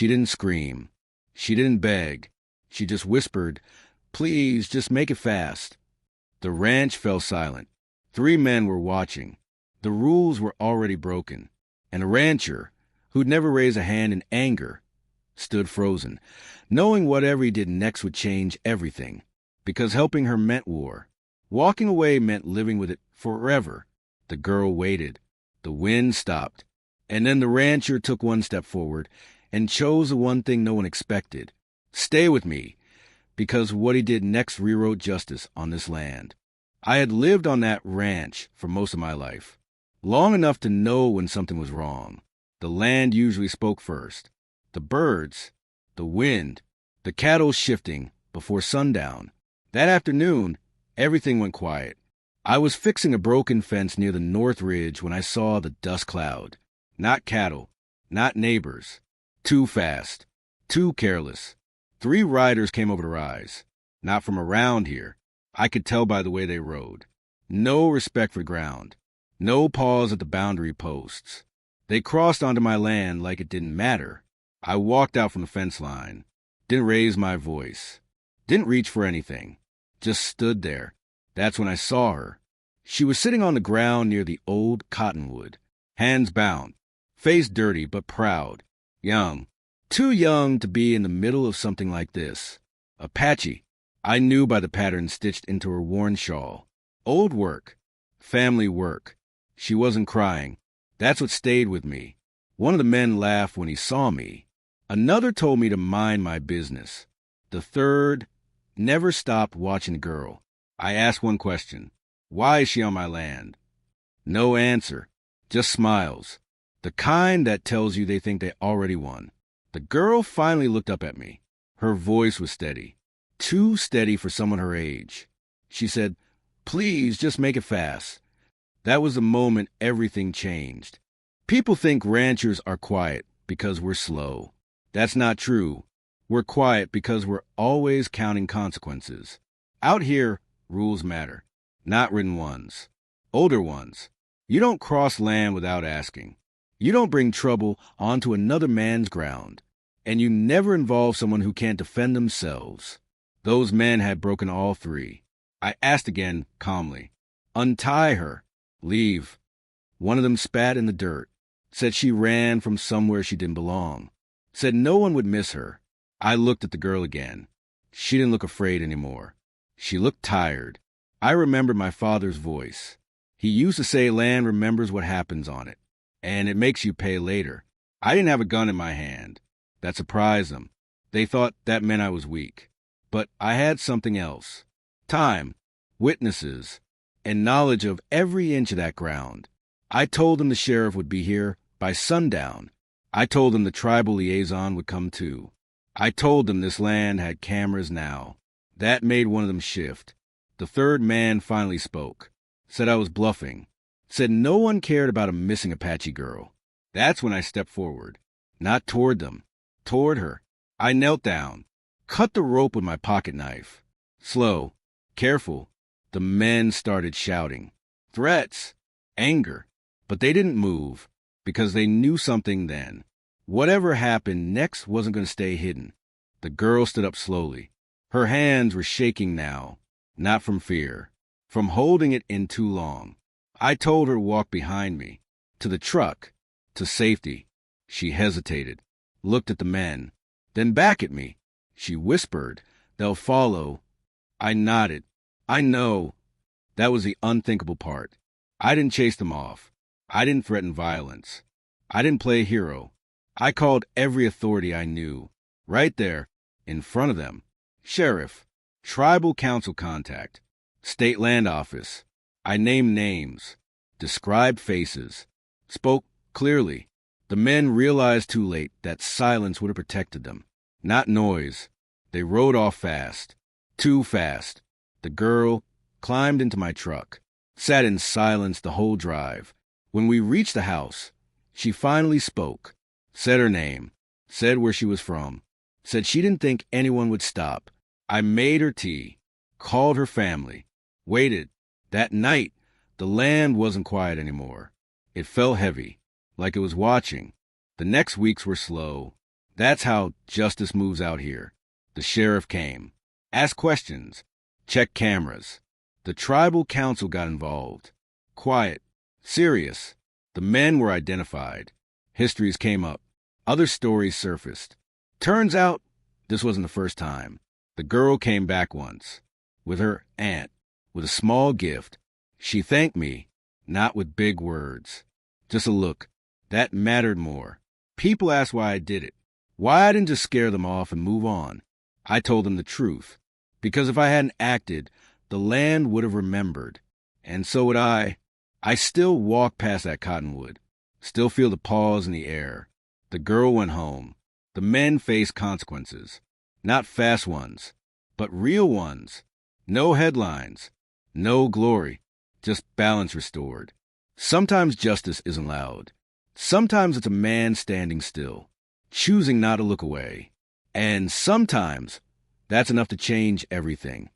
She didn't scream. She didn't beg. She just whispered, "Please, just make it fast." The ranch fell silent. 3 men were watching. The rules were already broken. And a rancher, who'd never raised a hand in anger, stood frozen, knowing whatever he did next would change everything. Because helping her meant war. Walking away meant living with it forever. The girl waited. The wind stopped. And then the rancher took 1 step forward and chose the one thing no one expected. Stay with me, because what he did next rewrote justice on this land. I had lived on that ranch for most of my life, long enough to know when something was wrong. The land usually spoke first. The birds, the wind, the cattle shifting before sundown. That afternoon, everything went quiet. I was fixing a broken fence near the North Ridge when I saw the dust cloud. Not cattle, not neighbors. Too fast, too careless. 3 riders came over to rise. Not from around here. I could tell by the way they rode. No respect for ground. No pause at the boundary posts. They crossed onto my land like it didn't matter. I walked out from the fence line. Didn't raise my voice. Didn't reach for anything. Just stood there. That's when I saw her. She was sitting on the ground near the old cottonwood. Hands bound. Face dirty but proud. Young. Too young to be in the middle of something like this. Apache. I knew by the pattern stitched into her worn shawl. Old work. Family work. She wasn't crying. That's what stayed with me. One of the men laughed when he saw me. Another told me to mind my business. The third never stopped watching the girl. I asked 1 question. Why is she on my land? No answer. Just smiles. The kind that tells you they think they already won. The girl finally looked up at me. Her voice was steady. Too steady for someone her age. She said, "Please, just make it fast." That was the moment everything changed. People think ranchers are quiet because we're slow. That's not true. We're quiet because we're always counting consequences. Out here, rules matter. Not written ones. Older ones. You don't cross land without asking. You don't bring trouble onto another man's ground. And you never involve someone who can't defend themselves. Those men had broken all 3. I asked again, calmly, "Untie her. Leave." One of them spat in the dirt. Said she ran from somewhere she didn't belong. Said no one would miss her. I looked at the girl again. She didn't look afraid anymore. She looked tired. I remembered my father's voice. He used to say land remembers what happens on it, and it makes you pay later. I didn't have a gun in my hand. That surprised them. They thought that meant I was weak. But I had something else. Time, witnesses, and knowledge of every inch of that ground. I told them the sheriff would be here by sundown. I told them the tribal liaison would come too. I told them this land had cameras now. That made one of them shift. The third man finally spoke. Said I was bluffing. Said no one cared about a missing Apache girl. That's when I stepped forward. Not toward them. Toward her. I knelt down. Cut the rope with my pocket knife. Slow. Careful. The men started shouting. Threats. Anger. But they didn't move, because they knew something then. Whatever happened next wasn't going to stay hidden. The girl stood up slowly. Her hands were shaking now, not from fear, from holding it in too long. I told her to walk behind me, to the truck, to safety. She hesitated, looked at the men, then back at me. She whispered, "They'll follow." I nodded. I know. That was the unthinkable part. I didn't chase them off. I didn't threaten violence. I didn't play hero. I called every authority I knew, right there, in front of them. Sheriff, tribal council contact, state land office. I named names, described faces, spoke clearly. The men realized too late that silence would have protected them, not noise. They rode off fast, too fast. The girl climbed into my truck, sat in silence the whole drive. When we reached the house, she finally spoke, said her name, said where she was from, said she didn't think anyone would stop. I made her tea, called her family, waited. That night, the land wasn't quiet anymore. It felt heavy, like it was watching. The next weeks were slow. That's how justice moves out here. The sheriff came. Asked questions. Checked cameras. The tribal council got involved. Quiet. Serious. The men were identified. Histories came up. Other stories surfaced. Turns out, this wasn't the first time. The girl came back once. With her aunt. With a small gift. She thanked me, not with big words. Just a look. That mattered more. People asked why I did it. Why I didn't just scare them off and move on. I told them the truth. Because if I hadn't acted, the land would have remembered. And so would I. I still walk past that cottonwood. Still feel the pause in the air. The girl went home. The men faced consequences. Not fast ones, but real ones. No headlines. No glory. Just balance restored. Sometimes justice isn't loud. Sometimes it's a man standing still, choosing not to look away. And sometimes that's enough to change everything.